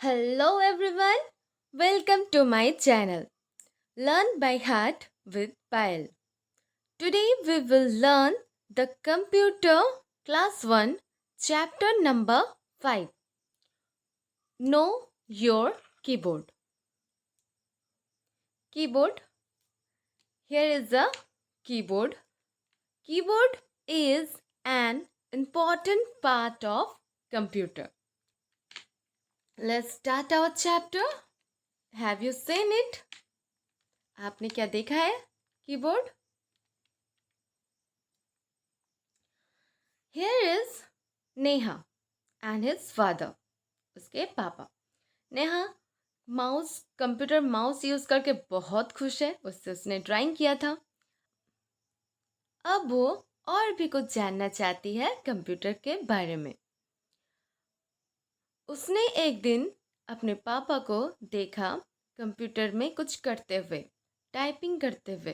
Hello everyone, welcome to my channel Learn by Heart with Payal. Today we will learn the Computer Class 1 chapter number 5. Know your keyboard. Keyboard. Here is a keyboard. Keyboard is an important part of computer. Let's start our chapter. Have you seen it? आपने क्या देखा है keyboard? Here is Neha and his father. उसके पापा. Neha computer mouse use करके बहुत खुश है. उससे उसने ड्राइंग किया था. अब वो और भी कुछ जानना चाहती है कंप्यूटर के बारे में. उसने एक दिन अपने पापा को देखा कंप्यूटर में कुछ करते हुए, टाइपिंग करते हुए,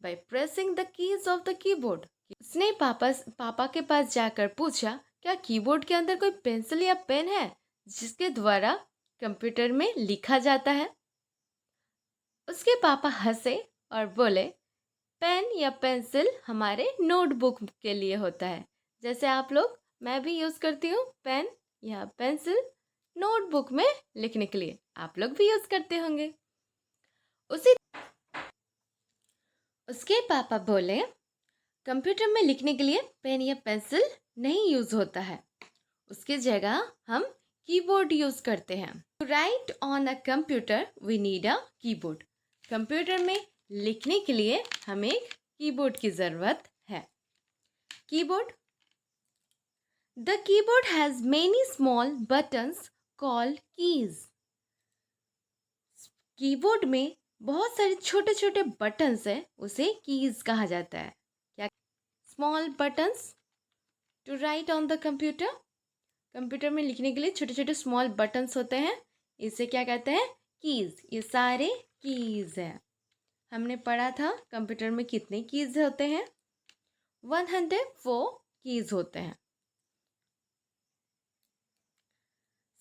by pressing the keys of the keyboard. उसने पापा के पास जाकर पूछा, क्या कीबोर्ड के अंदर कोई पेंसिल या पेन है जिसके द्वारा कंप्यूटर में लिखा जाता है? उसके पापा हंसे और बोले, पेन या पेंसिल हमारे नोटबुक के लिए होता है. जैसे आप लोग, मैं भी यूज़ करती हूँ पेन या पेंसिल नोटबुक में लिखने के लिए. आप लोग भी यूज़ करते होंगे. उसके पापा बोले, कंप्यूटर में लिखने के लिए पेन या पेंसिल नहीं यूज़ होता है. उसकी जगह हम कीबोर्ड यूज़ करते हैं. To write on a computer we need a keyboard. Computer में लिखने के लिए हमें एक कीबोर्ड की ज़रूरत है. Keyboard. The keyboard has many small buttons called keys. Keyboard में बहुत सारे छोटे छोटे बटन्स हैं, उसे कीज कहा जाता है. क्या? Small buttons to write on the computer. Computer में लिखने के लिए छोटे छोटे स्मॉल बटन्स होते हैं, इसे क्या कहते हैं? कीज. ये सारे कीज हैं. हमने पढ़ा था कंप्यूटर में कितने कीज होते हैं? 104 कीज होते हैं.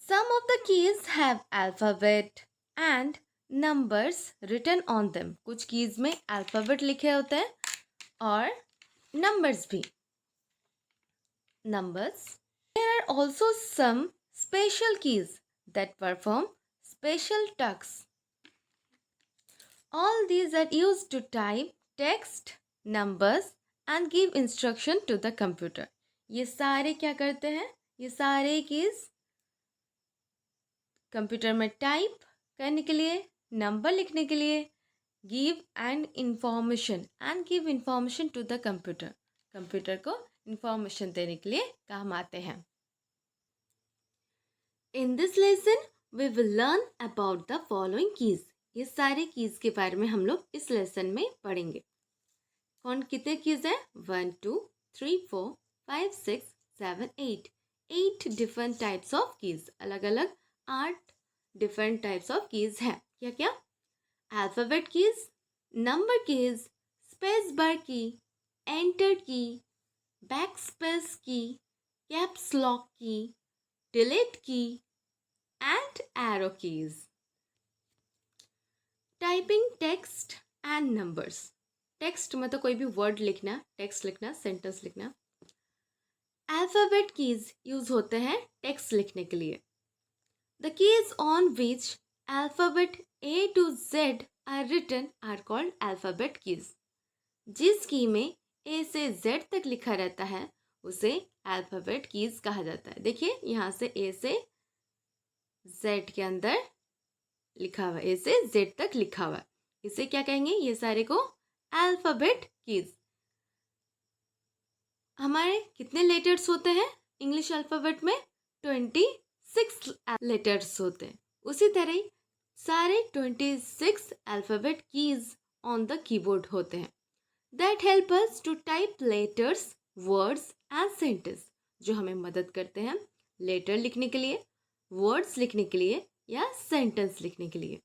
Some of the keys have alphabet and numbers written on them. कुछ कीज में अल्फ़ाबेट लिखे होते हैं और नंबर्स भी. Numbers. There are also some special keys that perform special tasks. All these are used to type text, numbers and give instruction to the computer. ये सारे क्या करते हैं? ये सारे कीज कंप्यूटर में टाइप करने के लिए, नंबर लिखने के लिए, give information to the computer. Computer को इंफॉर्मेशन देने के लिए काम आते हैं. In this lesson we will learn about the following keys. ये सारे कीज के बारे में हम लोग इस लेसन में पढ़ेंगे. कौन कितने कीज हैं? 1 2 3 4 5 6 7 8. 8 डिफरेंट टाइप्स ऑफ कीज. अलग अलग 8 डिफरेंट टाइप्स ऑफ कीज हैं. क्या क्या? Alphabet keys, number keys, space bar key, enter की, बैक स्पेस की, कैप्स लॉक की, डिलीट की and arrow keys. Typing text and numbers. Text मतलब कोई भी वर्ड लिखना, टेक्स्ट लिखना, सेंटेंस लिखना. अल्फ़ाबेट कीज यूज होते हैं टेक्स्ट लिखने के लिए. The keys on which alphabet A to Z are written are called alphabet keys. जिस की में A से Z तक लिखा रहता है उसे alphabet keys कहा जाता है. देखिए यहाँ से A से Z के अंदर लिखा हुआ, A से Z तक लिखा हुआ, इसे क्या कहेंगे? ये सारे को alphabet keys. हमारे कितने लेटर्स होते हैं इंग्लिश अल्फ़ाबेट में? 26 लेटर्स होते हैं. उसी तरह सारे 26 alphabet keys on the keyboard होते हैं. That help us to type letters, words and sentence. जो हमें मदद करते हैं लेटर लिखने के लिए, वर्ड्स लिखने के लिए या सेंटेंस लिखने के लिए.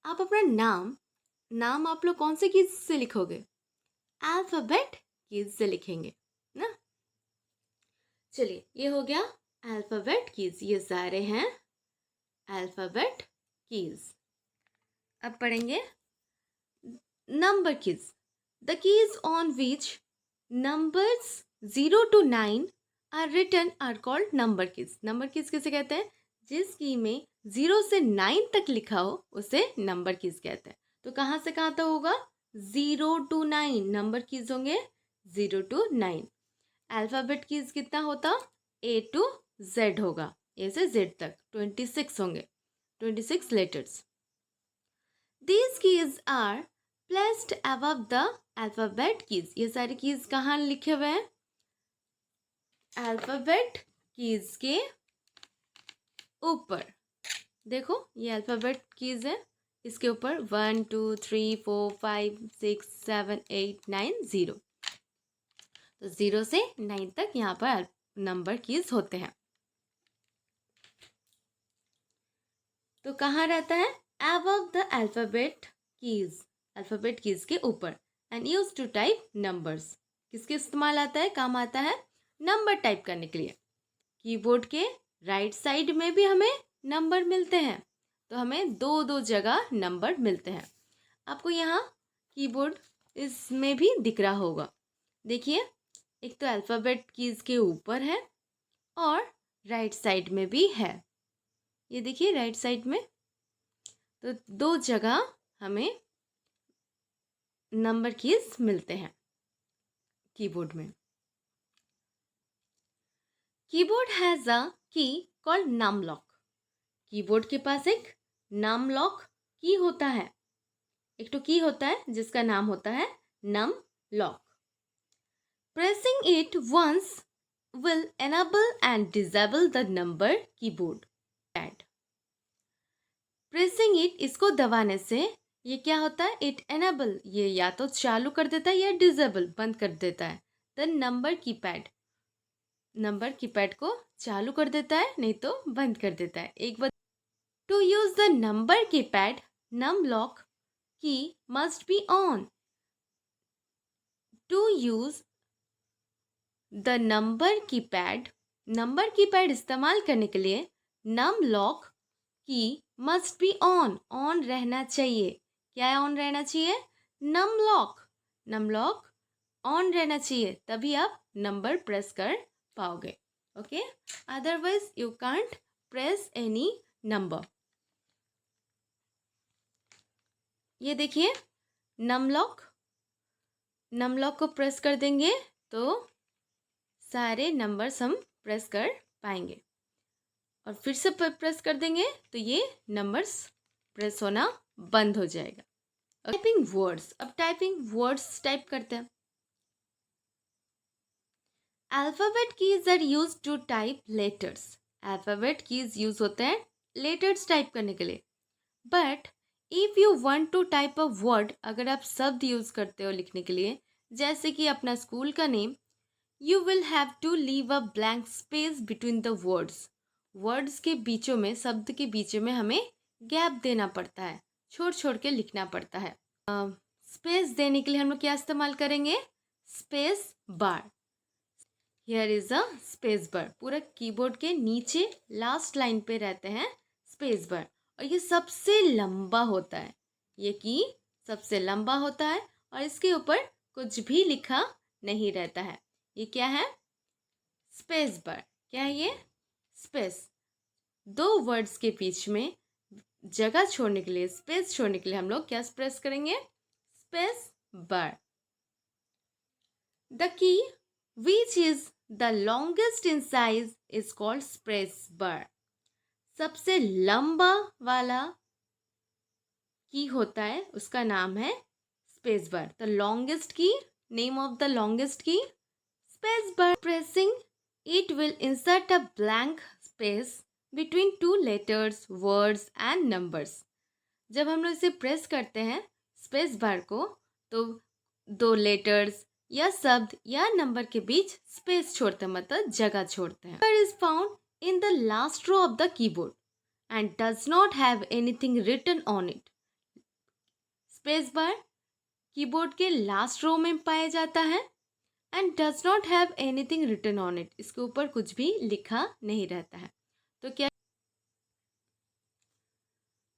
आप अपना नाम आप लोग कौन से कीज से लिखोगे? अल्फ़ाबेट कीज से लिखेंगे ना. चलिए, ये हो गया अल्फ़ाबेट कीज. ये सारे हैं अल्फ़ाबेट कीज। अब पढ़ेंगे number keys. The keys on which numbers 0 to 9 are written are called number keys. Number keys किसे कहते हैं? जिस की में 0 से 9 तक लिखा हो उसे नंबर कीज कहते हैं। तो कहाँ से कहाँ तक होगा? 0 to 9 नंबर कीज होंगे 0 to 9। अल्फ़ाबेट कीज कितना होता? A to Z होगा, A से Z तक 26 होंगे, 26 letters. These keys are placed above the alphabet keys। ये सारी कीज कहाँ लिखे हुए हैं? अल्फ़ाबेट कीज के ऊपर। देखो ये अल्फ़ाबेट कीज है, इसके ऊपर 1 2 3 4 5 6 7 8 9 0। तो 0 से 9 तक यहाँ पर नंबर कीज होते हैं। तो कहाँ रहता है? above the alphabet keys, alphabet keys के ऊपर। And use to type numbers, किसके इस्तेमाल आता है? काम आता है नंबर टाइप करने के लिए। कीबोर्ड के राइट साइड में भी हमें नंबर मिलते हैं, तो हमें दो दो जगह नंबर मिलते हैं। आपको यहाँ कीबोर्ड इसमें भी दिख रहा होगा। देखिए, एक तो अल्फ़ाबेट कीज के ऊपर है और राइट साइड में भी है। ये देखिए राइट साइड में, तो दो जगह हमें नंबर कीज मिलते हैं कीबोर्ड में। कीबोर्ड हैज़ अ की कॉल्ड नम लॉक। कीबोर्ड के पास एक नम लॉक की होता है। एक तो की होता है जिसका नाम होता है num lock. Pressing it once will enable and disable the number keyboard pad। Pressing it, इसको दबाने से ये क्या होता है? इट एनेबल, ये या तो चालू कर देता है या डिसेबल, बंद कर देता है। The number keypad, number keypad को चालू कर देता है, नहीं तो बंद कर देता है। एक बार to use the number keypad num lock key must be on. To use the number keypad इस्तेमाल करने के लिए num lock key must be on रहना चाहिए। क्या ऑन रहना चाहिए? नम लॉक ऑन रहना चाहिए, तभी आप नंबर प्रेस कर पाओगे। Okay, otherwise you can't press any number. ये देखिए नम लॉक को प्रेस कर देंगे तो सारे नंबर्स हम प्रेस कर पाएंगे, और फिर से प्रेस कर देंगे तो ये नंबर्स प्रेस होना बंद हो जाएगा। टाइपिंग वर्ड्स, अब टाइपिंग वर्ड्स टाइप करते हैं। Alphabet keys are use to type letters. Alphabet keys use होते हैं लेटर्स टाइप करने के लिए। But if you want to type a word, अगर आप शब्द यूज करते हो लिखने के लिए, जैसे कि अपना स्कूल का name, you will have to leave a blank space between the words. Words के बीचों में, शब्द के बीचों में हमें गैप देना पड़ता है, छोड़ छोड़ के लिखना पड़ता है। स्पेस देने के लिए हम लोग क्या इस्तेमाल करेंगे? Space bar. Here is a space bar. पूरा कीबोर्ड के नीचे लास्ट लाइन पे रहते हैं स्पेस बार, और ये सबसे लंबा होता है। ये की सबसे लंबा होता है और इसके ऊपर कुछ भी लिखा नहीं रहता है। ये क्या है? Space bar. क्या है ये? स्पेस। दो वर्ड्स के बीच में जगह छोड़ने के लिए, स्पेस छोड़ने के लिए हम लोग क्या प्रेस करेंगे? Space bar. The key which is the longest in size is called space bar. सबसे लंबा वाला की होता है, उसका नाम है space bar. The longest key, name of the longest key, space bar. Pressing it will insert a blank space between two letters, words and numbers. जब हम लोग इसे प्रेस करते हैं स्पेस बार को, तो दो लेटर्स या शब्द या नंबर के बीच स्पेस छोड़ते हैं, मतलब जगह छोड़ते हैं। Number is found in the last row of the keyboard and does not have anything written on it. Space bar keyboard के लास्ट रो में पाया जाता है and does not have anything written on it. इसके ऊपर कुछ भी लिखा नहीं रहता है। तो क्या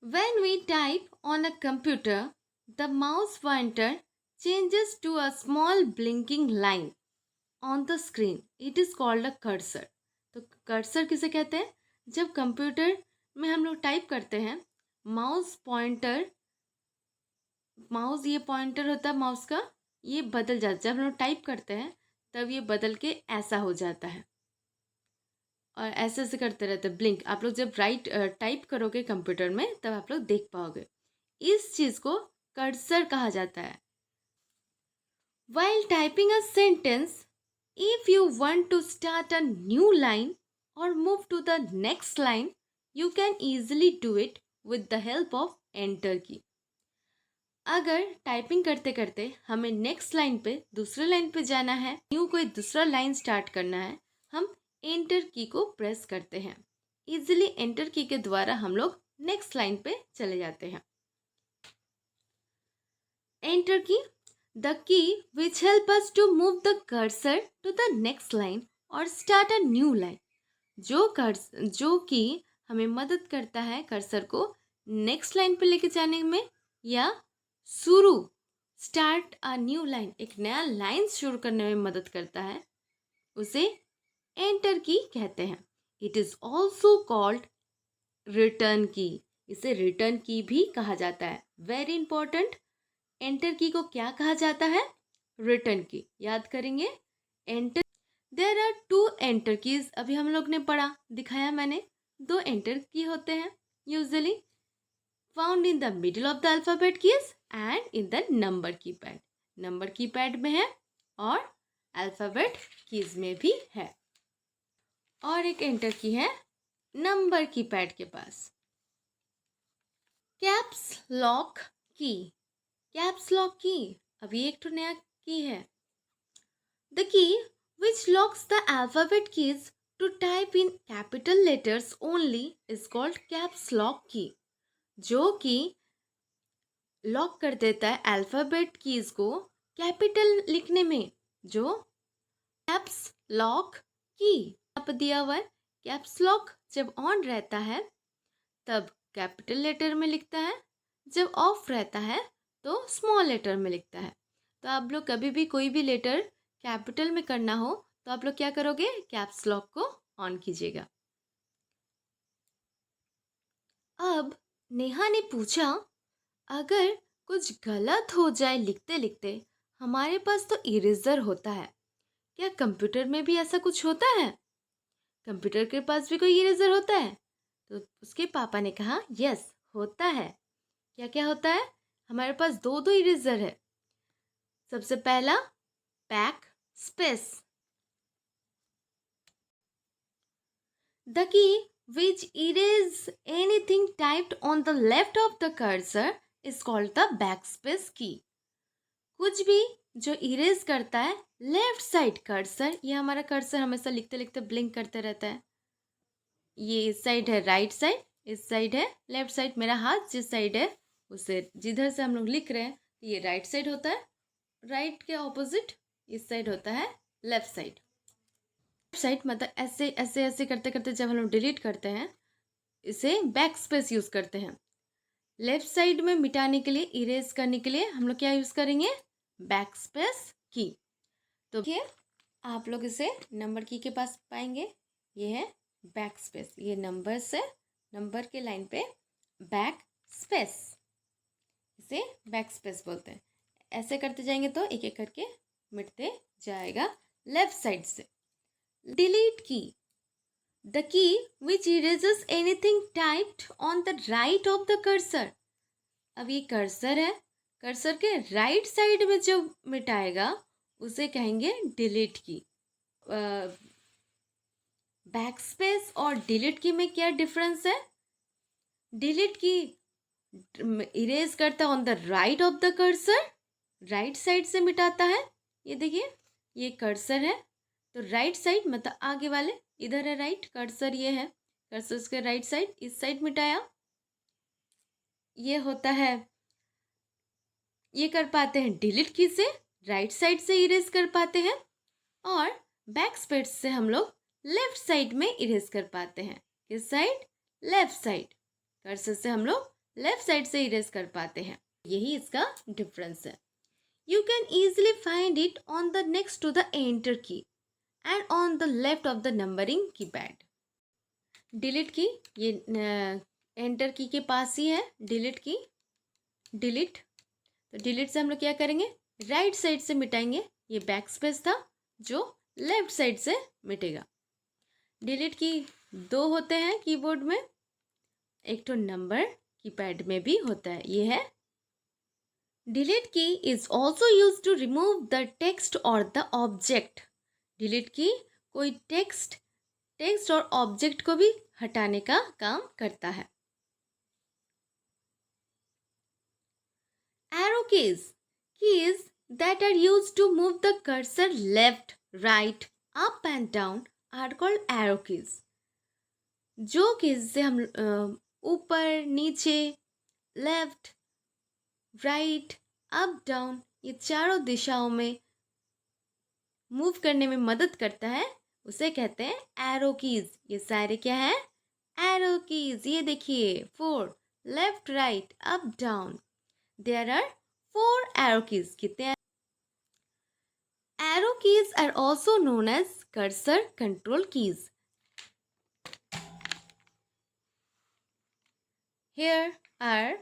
When we type on a computer, the mouse pointer changes to a small blinking line on the screen. It is called a cursor. तो कर्सर किसे कहते हैं? जब कंप्यूटर में हम लोग टाइप करते हैं, माउस पॉइंटर, माउस ये पॉइंटर होता है माउस का, ये बदल जाता है। जब हम लोग टाइप करते हैं तब ये बदल के ऐसा हो जाता है और ऐसे ऐसे करते रहते हैं ब्लिंक। आप लोग जब टाइप करोगे कंप्यूटर में तब आप लोग देख पाओगे। इस चीज़ को कर्सर कहा जाता है। While typing a sentence, if you want to start a new line or move to the next line, you can easily do it with the help of enter key. अगर टाइपिंग करते करते हमें next line पे दूसरे line पे जाना है, new कोई दूसरा लाइन स्टार्ट करना है, हम एंटर की को प्रेस करते हैं। इजीली एंटर की के द्वारा हम लोग नेक्स्ट लाइन पे चले जाते हैं। Enter key, the key which help us to move the cursor to the next line और स्टार्ट अ न्यू लाइन। जो की हमें मदद करता है कर्सर को नेक्स्ट लाइन पे लेके जाने में या शुरू स्टार्ट अ न्यू लाइन, एक नया लाइन शुरू करने में मदद करता है, उसे एंटर की कहते हैं। It is also called return की। इसे रिटर्न की भी कहा जाता है। वेरी इंपॉर्टेंट, एंटर की को क्या कहा जाता है? Return key. याद करेंगे enter. There are 2 enter keys. अभी हम लोग ने पढ़ा, दिखाया मैंने, 2 एंटर की होते हैं usually found in the middle of the alphabet keys and in the number keypad. Number keypad में है और अल्फाबेट कीज में भी है। और एक एंटर की है नंबर कीपैड के पास। Caps lock key. Caps lock key, अभी एक तो नया की है। The key which locks the alphabet keys to type in capital letters only is called caps lock key. जो कि लॉक कर देता है अल्फाबेट कीज को कैपिटल लिखने में, जो कैप्स लॉक की आप दिया हुआ है। कैप्स लॉक जब ऑन रहता है तब कैपिटल लेटर में लिखता है, जब ऑफ रहता है तो स्मॉल लेटर में लिखता है। तो आप लोग कभी भी कोई भी लेटर कैपिटल में करना हो तो आप लोग क्या करोगे? कैप्स लॉक को ऑन कीजिएगा। अब नेहा ने पूछा, अगर कुछ गलत हो जाए लिखते लिखते, हमारे पास तो इरेजर होता है, क्या कंप्यूटर में भी ऐसा कुछ होता है? कंप्यूटर के पास भी कोई इरेजर होता है? तो उसके पापा ने कहा यस होता है। क्या क्या होता है? हमारे पास 2 इरेजर है। सबसे पहला back space. The key which erase anything typed on the left of the cursor is called the backspace key. कुछ भी जो इरेज करता है लेफ्ट साइड कर्सर, ये हमारा कर्सर हमेशा लिखते लिखते ब्लिंक करते रहता है। ये इस साइड है राइट साइड, इस साइड है लेफ्ट साइड। मेरा हाथ जिस साइड है उसे जिधर से हम लोग लिख रहे हैं ये राइट साइड होता है। राइट के ऑपोजिट इस साइड होता है लेफ्ट साइड। साइड मतलब ऐसे ऐसे ऐसे करते करते जब हम लोग डिलीट करते हैं इसे बैक स्पेस यूज करते हैं। लेफ्ट साइड में मिटाने के लिए, इरेज करने के लिए हम लोग क्या यूज करेंगे? बैक स्पेस की। तो ये आप लोग इसे नंबर की के पास पाएंगे, ये है बैक स्पेस। ये नंबर से नंबर के लाइन पे बैक स्पेस, इसे बैक स्पेस बोलते हैं। ऐसे करते जाएंगे तो एक एक करके मिटते जाएगा लेफ्ट साइड से। Delete key, the key which erases anything typed on the right of the cursor. अब ये कर्सर है, कर्सर के राइट साइड में जो मिटाएगा उसे कहेंगे डिलीट की। बैक स्पेस और डिलीट की में क्या डिफरेंस है? डिलीट की इरेज करता है on the right of the cursor, right side से मिटाता है। ये देखिए ये कर्सर है तो राइट साइड मतलब आगे वाले इधर है राइट, कर्सर ये है, कर्सर के राइट साइड, इस साइड मिटाया। ये होता है, ये कर पाते हैं डिलीट की से, राइट साइड से इरेज कर पाते हैं। और बैक स्पेस से हम लोग लेफ्ट साइड में इरेज कर पाते हैं। किस साइड? Left side. कर्सर से हम लोग लेफ्ट साइड से इरेज कर पाते हैं। यही इसका डिफरेंस है। You can easily find it on the next to the enter key and on the left of the numbering keypad. Delete key ये एंटर की के पास ही है डिलीट की। डिलीट, तो डिलीट से हम लोग क्या करेंगे, राइट साइड से मिटाएंगे। ये बैक स्पेस था जो लेफ्ट साइड से मिटेगा। डिलीट की दो होते हैं कीबोर्ड में, एक तो नंबर कीपैड में भी होता है, ये है। Delete key is also use to remove the text और द ऑब्जेक्ट। डिलीट की कोई टेक्स्ट और ऑब्जेक्ट को भी हटाने का काम करता है। Arrow keys that are used to move the cursor left, right, up and down are called arrow keys. जो कीज से हम ऊपर, नीचे, लेफ्ट, राइट, अप, डाउन, ये चारों दिशाओं में मूव करने में मदद करता है, उसे कहते हैं एरो कीज। ये सारे क्या है, एरो कीज। ये देखिए 4, left, right, up, down. There are 4 arrow keys. कितने arrow keys are also known as cursor control keys. Here are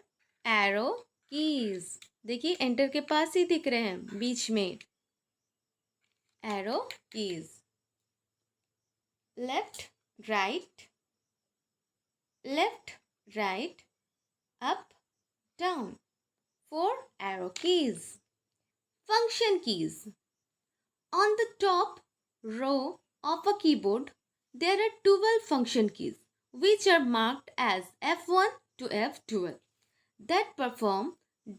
arrow keys. देखिए एंटर के पास ही दिख रहे हैं बीच में arrow keys. Left, right, up, down. 4 arrow keys. Function keys. On the top row of a keyboard, there are 12 function keys which are marked as F1 to F12 that perform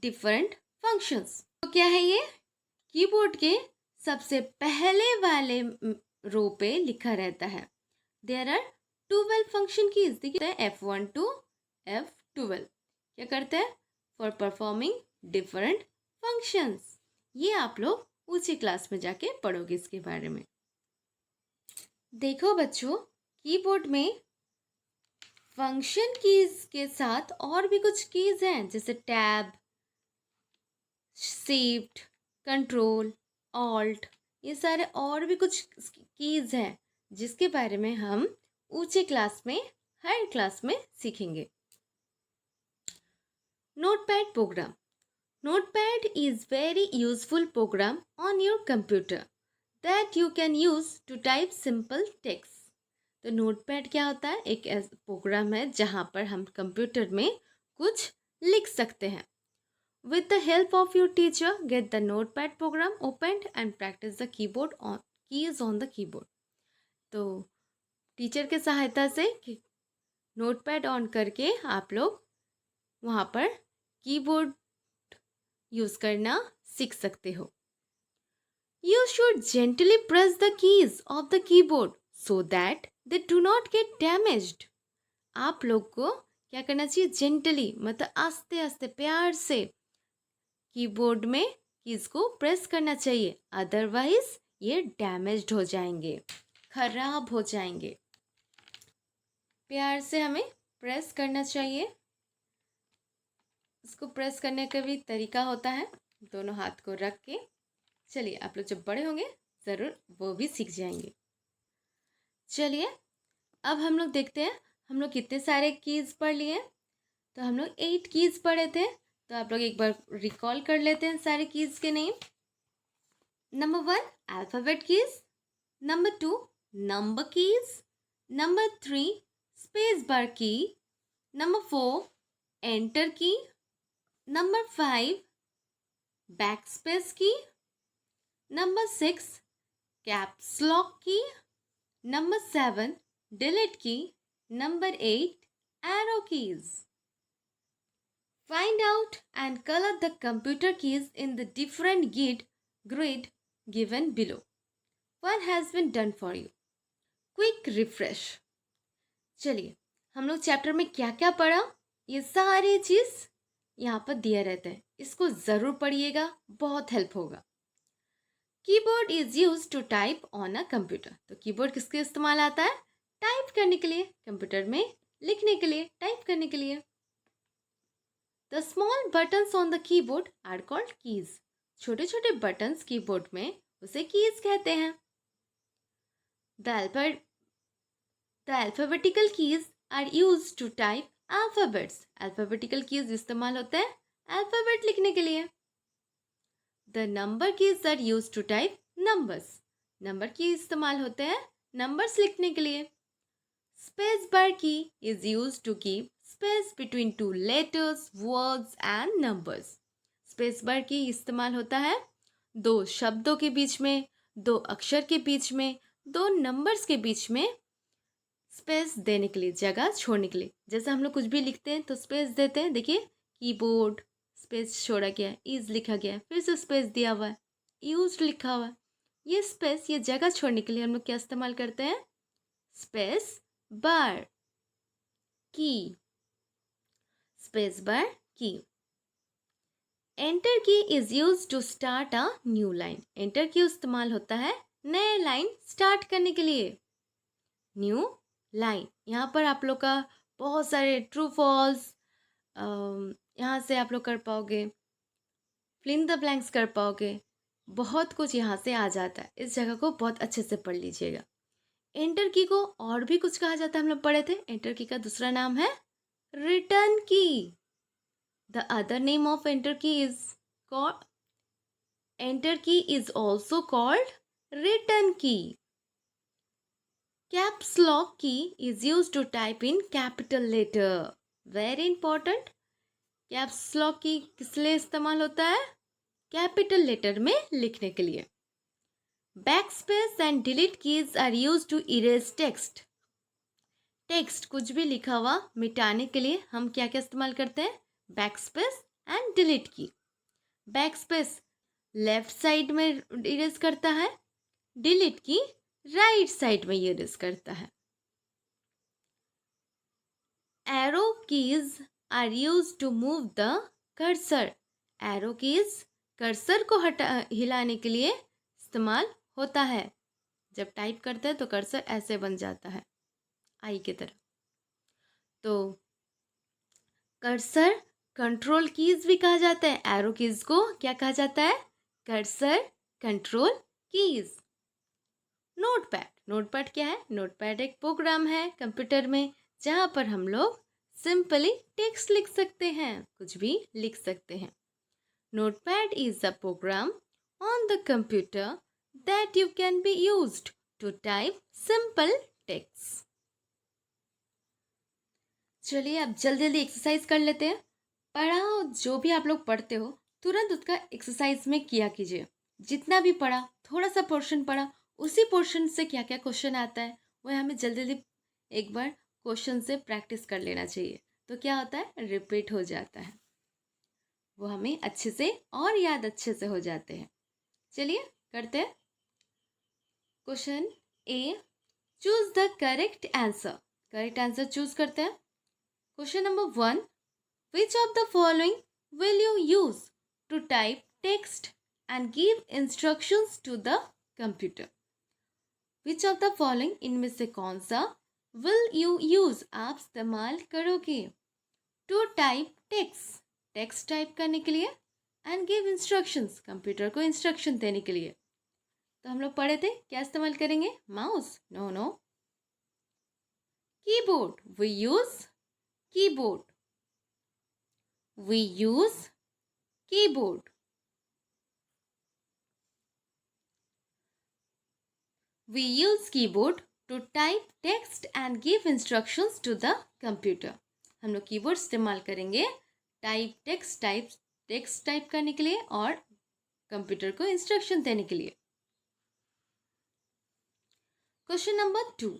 different functions. तो क्या है ये? Keyboard के सबसे पहले वाले रो पे लिखा रहता है There are 12 function keys. देखिए F1 to F12 क्या करते हैं? For performing different functions. ये आप लोग ऊंची क्लास में जाके पढ़ोगे इसके बारे में। देखो बच्चों, कीबोर्ड में फंक्शन कीज के साथ और भी कुछ कीज हैं, जैसे टैब, शिफ्ट, कंट्रोल, ऑल्ट। ये सारे और भी कुछ कीज हैं जिसके बारे में हम ऊंचे क्लास में, हायर क्लास में सीखेंगे। Notepad program. Notepad is very useful program on your computer that you can use to type simple text. तो नोटपैड क्या होता है? एक प्रोग्राम है जहाँ पर हम कंप्यूटर में कुछ लिख सकते हैं। With the help of your teacher, get the notepad program opened and practice the keys on the keyboard. तो टीचर के सहायता से नोटपैड ऑन करके आप लोग वहाँ पर कीबोर्ड यूज करना सीख सकते हो। You should gently press the keys of the keyboard so that they do not get damaged. आप लोग को क्या करना चाहिए? जेंटली, मतलब आस्ते आस्ते प्यार से कीबोर्ड में कीज को प्रेस करना चाहिए, अदरवाइज ये डैमेज्ड हो जाएंगे, खराब हो जाएंगे। प्यार से हमें प्रेस करना चाहिए। इसको प्रेस करने का भी तरीका होता है, दोनों हाथ को रख के। चलिए, आप लोग जब बड़े होंगे ज़रूर वो भी सीख जाएंगे। चलिए, अब हम लोग देखते हैं हम लोग कितने सारे कीज़ पढ़ लिए। तो हम लोग 8 कीज़ पढ़े थे, तो आप लोग एक बार रिकॉल कर लेते हैं सारे कीज़ के name. Number 1 alphabet keys, number 2 number keys, number 3 space bar की, नंबर 4 एंटर की, नंबर 5 बैकस्पेस की, नंबर 6 कैप्स लॉक की, नंबर 7 डिलीट की, number 8 arrow keys. Find out and color the computer keys in the different grid given below. One has been done for you. Quick refresh. चलिए, हम लोग chapter में क्या क्या पढ़ा, ये सारी चीज़ यहाँ पर दिया रहता है, इसको ज़रूर पढ़िएगा, बहुत हेल्प होगा। Keyboard is use to type on a computer. तो कीबोर्ड किसके इस्तेमाल आता है? टाइप करने के लिए, कंप्यूटर में लिखने के लिए, टाइप करने के लिए। The small buttons on the keyboard are called keys. छोटे छोटे बटन्स कीबोर्ड में उसे कीज कहते हैं। The alphabetical keys are use to type alphabets. Alphabetical keys इस्तेमाल होते हैं अल्फाबेट लिखने के लिए। The number keys are use to type numbers. Number key इस्तेमाल होते हैं नंबर्स लिखने के लिए। Space bar key is use to keep space between two letters, words and numbers. Space bar key इस्तेमाल होता है दो शब्दों के बीच में, दो अक्षर के बीच में, दो नंबर्स के बीच में स्पेस देने के लिए, जगह छोड़ने के लिए। जैसे हम लोग कुछ भी लिखते हैं तो स्पेस देते हैं। देखिए कीबोर्ड स्पेस छोड़ा गया है, इज लिखा गया है, फिर से स्पेस दिया हुआ है, यूज लिखा हुआ है। ये स्पेस, ये जगह छोड़ने के लिए हम लोग क्या इस्तेमाल करते हैं? स्पेस बार की। Space bar key. Enter key is use to start a new line. Enter key इस्तेमाल होता है नए लाइन स्टार्ट करने के लिए। न्यू लाइन, यहाँ पर आप लोग का बहुत सारे ट्रू फॉल्स यहाँ से आप लोग कर पाओगे, फिल इन द ब्लैंक्स कर पाओगे, बहुत कुछ यहाँ से आ जाता है। इस जगह को बहुत अच्छे से पढ़ लीजिएगा। एंटर की को और भी कुछ कहा जाता है, हम लोग पढ़े थे। एंटर की का दूसरा नाम है return key. The other name of enter key is called, enter key is also called return key. Caps lock key is use to type in capital letter. Very important. Caps lock key किस लिए इस्तेमाल होता है? Capital letter में लिखने के लिए। Backspace and delete keys are use to erase text. Text कुछ भी लिखा हुआ मिटाने के लिए हम क्या क्या इस्तेमाल करते हैं? बैकस्पेस एंड डिलीट की। बैकस्पेस लेफ्ट साइड में इरेज करता है, डिलीट की राइट साइड में इरेज करता है। Arrow keys are use to move the cursor. Arrow keys cursor को हिलाने के लिए इस्तेमाल होता है। जब टाइप करते हैं तो कर्सर ऐसे बन जाता है, आई की तरह। तो कर्सर कंट्रोल कीज भी कहा जाता है। एरो कीज को क्या कहा जाता है? Cursor control keys. Notepad, notepad क्या है? नोटपैड एक प्रोग्राम है कंप्यूटर में जहाँ पर हम लोग सिंपली टेक्स्ट लिख सकते हैं, कुछ भी लिख सकते हैं। Notepad is a program on the computer that you can be used to type simple text. चलिए अब जल्दी जल्दी एक्सरसाइज कर लेते हैं। पढ़ा हो जो भी आप लोग पढ़ते हो तुरंत उसका एक्सरसाइज में किया कीजिए। जितना भी पढ़ा, थोड़ा सा पोर्शन पढ़ा, उसी पोर्शन से क्या क्या क्वेश्चन आता है वह हमें जल्दी जल्दी एक बार क्वेश्चन से प्रैक्टिस कर लेना चाहिए। तो क्या होता है? रिपीट हो जाता है, वो हमें अच्छे से और याद अच्छे से हो जाते हैं। चलिए करते हैं। Question A, choose the correct answer. Correct answer choose करते हैं। Question number 1, which of the following will you use to type text and give instructions to the computer? Which of the following, इनमें से कौन सा will you use, आप इस्तेमाल करोगे to type text, text type करने के लिए, and give instructions, कंप्यूटर को इंस्ट्रक्शन देने के लिए। तो हम लोग पढ़े थे क्या इस्तेमाल करेंगे? Mouse? No no. Keyboard, we use keyboard. We use keyboard. We use keyboard to type text and give instructions to the computer. हम लोग कीबोर्ड इस्तेमाल करेंगे टेक्स्ट टाइप करने के लिए और कंप्यूटर को इंस्ट्रक्शन देने के लिए। Question number 2,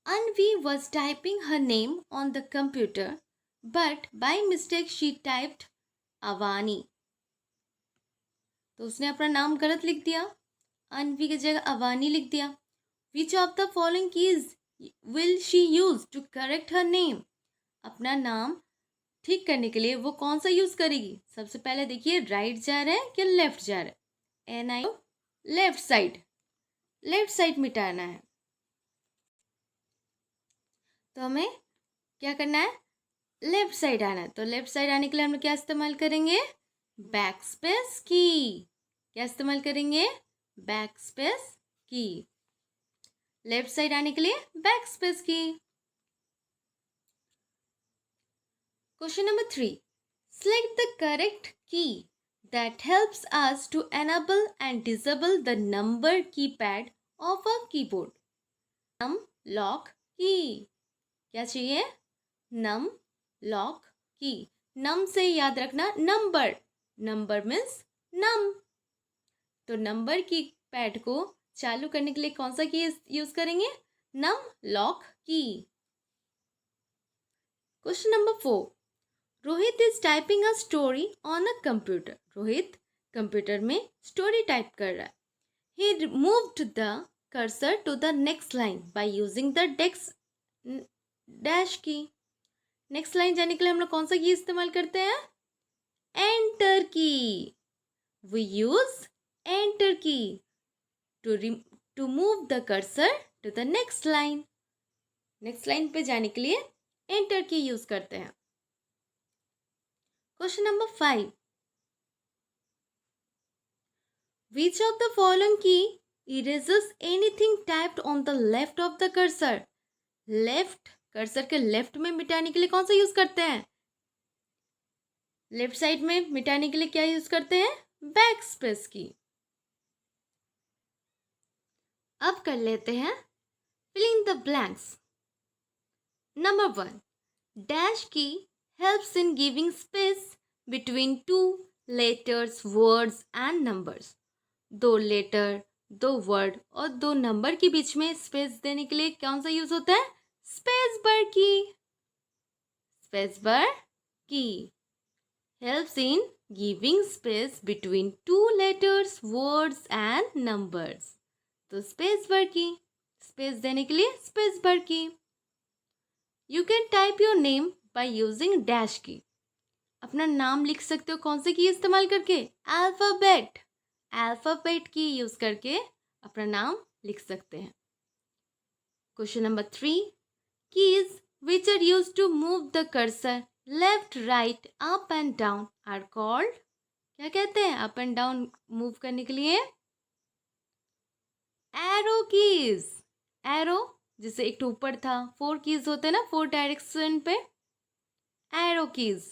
Anvi was typing her name on the computer, but by mistake she typed Avani. तो उसने अपना नाम गलत लिख दिया, अनवी की जगह अवानी लिख दिया। Which of the following keys will she use to correct her name? अपना नाम ठीक करने के लिए वो कौन सा यूज करेगी? सबसे पहले देखिए राइट जा रहा है कि लेफ्ट जा रहा है? NI लेफ्ट साइड मिटाना है। तो हमें क्या करना है? लेफ्ट साइड आना है, तो लेफ्ट साइड आने के लिए हम लोग क्या इस्तेमाल करेंगे? बैक स्पेस की। क्या इस्तेमाल करेंगे? बैक स्पेस की। लेफ्ट साइड आने के लिए बैक स्पेस की। Question number 3. Select the correct key that helps us to enable and disable the number keypad of a keyboard. Num lock key. क्या चाहिए? Num lock key. Num से याद रखना नंबर. Number means num. तो number की pad को चालू करने के लिए कौन सा की यूज करेंगे? Num lock key. Question number 4. Rohit is typing a story on a computer. Rohit computer में स्टोरी टाइप कर रहा है. He moved the cursor to the next line by using the dash key. Next line जाने के लिए हम लोग कौन सा की इस्तेमाल करते हैं? Enter key. We use enter key to move the cursor to the next line. Next line पे जाने के लिए एंटर की यूज करते हैं. Question number 5. Which of the following key erases anything typed on the left of the cursor? Left cursor के left में मिटाने के लिए कौन सा यूज करते हैं? लेफ्ट साइड में मिटाने के लिए क्या यूज करते हैं? बैक स्पेस की. अब कर लेते हैं filling the blanks. Number 1. Dash key helps in giving space between two letters, words and numbers. दो लेटर, दो वर्ड और दो नंबर के बीच में स्पेस देने के लिए कौन सा यूज होता है? स्पेस बार की. स्पेस बार की helps in giving space between two letters, words and numbers. तो स्पेस बार की, स्पेस देने के लिए स्पेस बार की. You can type your name by using dash की. अपना नाम लिख सकते हो कौन से की इस्तेमाल करके? अल्फाबेट. अल्फाबेट की यूज करके अपना नाम लिख सकते हैं. Question number 3. Keys which are used to move the cursor left, right, up and down are called. क्या कहते हैं अप एंड डाउन मूव करने के लिए? Arrow keys. एरो जैसे एक तो ऊपर था, 4 कीज होते हैं ना 4 डायरेक्शन पे. एरो कीज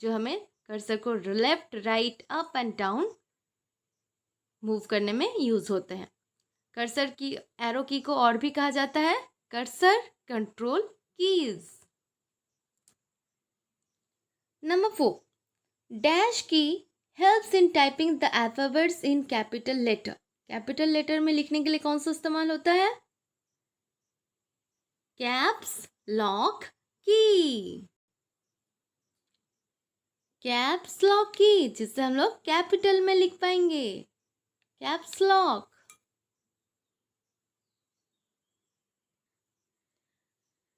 जो हमें कर्सर को left, right, up and down move करने में यूज होते हैं. कर्सर की एरो की को और भी कहा जाता है cursor control keys. Number 4. Dash key helps in typing the alphabets in capital letter. Capital letter में लिखने के लिए कौन सा इस्तेमाल होता है? Caps lock key. Caps lock key जिससे हम लोग कैपिटल में लिख पाएंगे. Caps lock.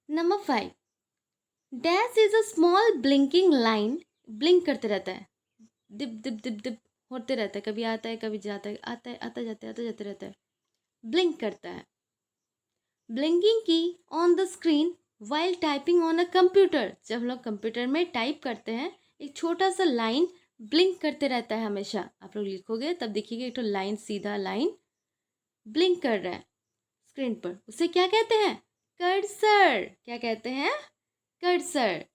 Number 5. Dash is a small blinking line. Blink करते रहता है, दिप दिप दिप दिप होते रहता है, कभी आता है कभी जाता है, आता है आता जाता है आता जाते रहता है. ब्लिंक करता है. ब्लिंकिंग की on the screen while typing on a computer. जब हम लोग कंप्यूटर में टाइप करते हैं एक छोटा सा लाइन ब्लिंक करते रहता है हमेशा. आप लोग लिखोगे तब देखिएगा एक तो लाइन, सीधा लाइन ब्लिंक कर रहा है स्क्रीन पर. उसे क्या कहते हैं? कर्सर. क्या कहते हैं? कर्सर.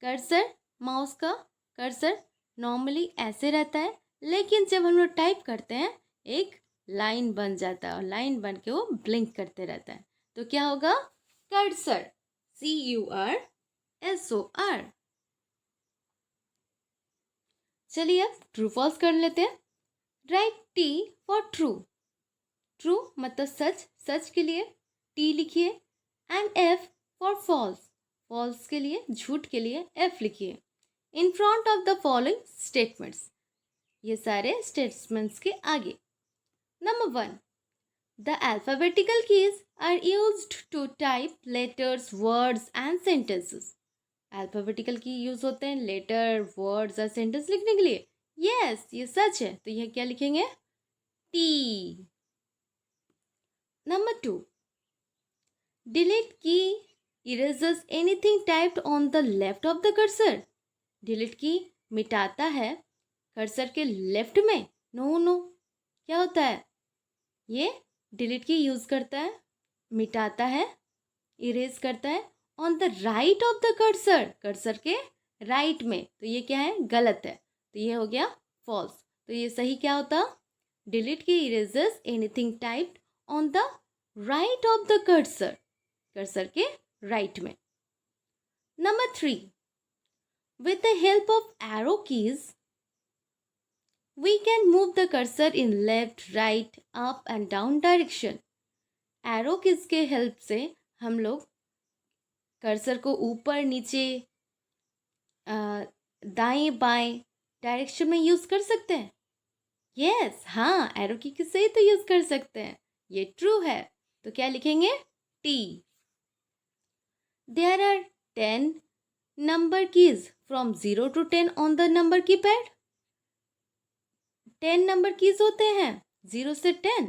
कर्सर माउस का कर्सर नॉर्मली ऐसे रहता है, लेकिन जब हम लोग टाइप करते हैं एक लाइन बन जाता है और लाइन बन के वो ब्लिंक करते रहता है. तो क्या होगा? कर्सर. CURSOR. चलिए अब ट्रू फॉल्स कर लेते हैं. Write T for true. True मतलब सच, सच के लिए T लिखिए. And F for false. False के लिए, झूठ के लिए F लिखिए. In front of the following statements. ये सारे स्टेटमेंट्स के आगे. Number 1. The alphabetical keys are used to type letters, words and sentences. Alphabetical की यूज होते हैं लेटर, वर्ड्स और सेंटेंस लिखने के लिए. यस, ये सच है. तो यह क्या लिखेंगे? T. नंबर 2. डिलीट की erases anything typed on the left of the cursor. Delete की मिटाता है कर्सर के लेफ्ट में. नो नो, क्या होता है ये? डिलीट की यूज करता है, मिटाता है, इरेज करता है on the right of the cursor, cursor के राइट में. तो ये क्या है? गलत है. तो ये हो गया फॉल्स. तो ये सही क्या होता? Delete key erases anything typed on the right of the cursor, cursor के राइट में. Number 3, with the help of arrow keys we can move the cursor in left, right, up and down direction. Arrow keys के help से हम लोग cursor को ऊपर नीचे दाएं बाएं डायरेक्शन में यूज कर सकते हैं. यस, हाँ, एरो की से ही तो यूज कर सकते हैं. ये ट्रू है. तो क्या लिखेंगे? T. There are 10 number keys from 0 to 10 on the number keypad. 10 number keys होते हैं 0 से 10.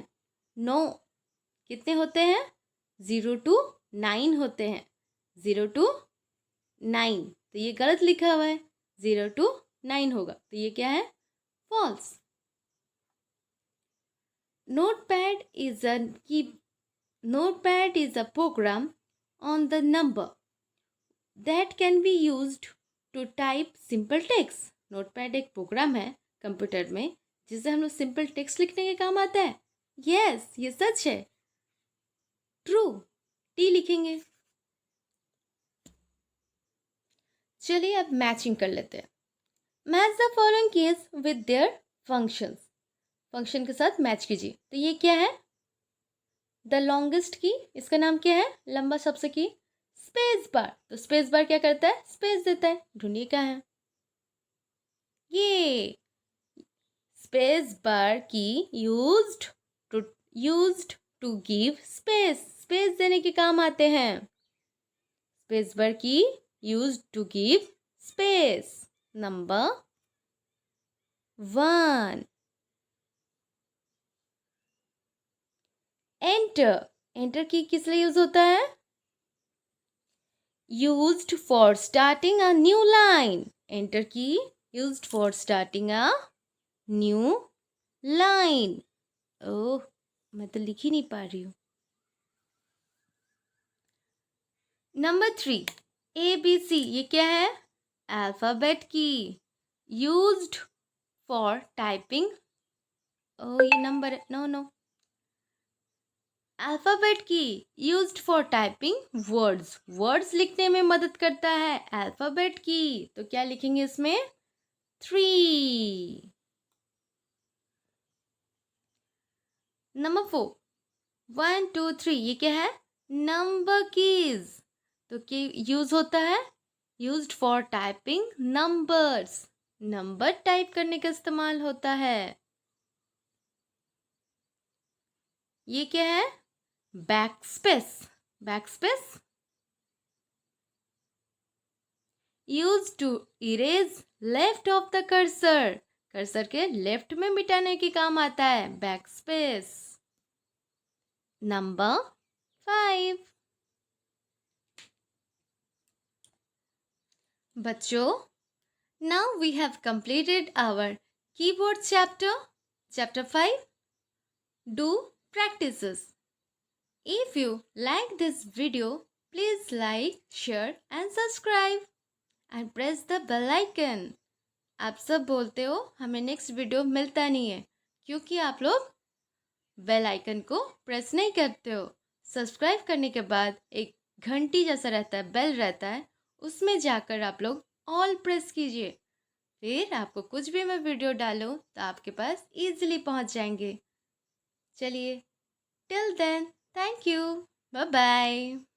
नो, कितने होते हैं? 0 to 9 होते हैं. 0 to 9. तो ये गलत लिखा हुआ है. 0 to 9 होगा. तो ये क्या है? False. Notepad is a program on the number that can be used to type simple text. Notepad एक प्रोग्राम है कंप्यूटर में जिससे हम लोग सिंपल टेक्स्ट लिखने के काम आता है. यस, ये सच है. ट्रू. टी लिखेंगे. चलिए अब मैचिंग कर लेते हैं. Match the following keys with their functions. Function के साथ मैच कीजिए. तो ये क्या है? द लॉन्गेस्ट की, इसका नाम क्या है? लंबा सबसे की. Space bar. तो स्पेस बार क्या करता है? स्पेस देता है. ढूंढिए क्या है ये? Space bar key used to give space. Space देने के काम आते हैं. Space bar key used to give space. Number 1. Enter. Enter key किस लिए यूज होता है? used for starting a new line. Enter key used for starting a new line. ओह, मैं तो लिख ही नहीं पा रही हूँ. Number 3, ABC. ये क्या है? अल्फाबेट की used for typing. ओह, ये नंबर है. नो. अल्फाबेट की used for typing words. Words लिखने में मदद करता है अल्फाबेट की. तो क्या लिखेंगे इसमें? 3. नंबर 4, 1 2 3. ये क्या है? Number keys. तो क्या यूज होता है? Used for typing numbers. Number type करने का इस्तेमाल होता है. ये क्या है? Backspace. Backspace use to erase left of the cursor. Cursor के लेफ्ट में मिटाने के काम आता है बैकस्पेस. नंबर 5. बच्चों, now we have completed our keyboard chapter 5. Do practices. If you like this video, please like, share and subscribe and press the bell icon. आप सब बोलते हो हमें नेक्स्ट वीडियो मिलता नहीं है क्योंकि आप लोग बेल आइकन को प्रेस नहीं करते हो. सब्सक्राइब करने के बाद एक घंटी जैसा रहता है, बेल रहता है, उसमें जाकर आप लोग ऑल प्रेस कीजिए. फिर आपको कुछ भी मैं वीडियो डालूं तो आपके पास इजीली पहुंच जाएंगे. चलिए, till then, thank you. Bye bye.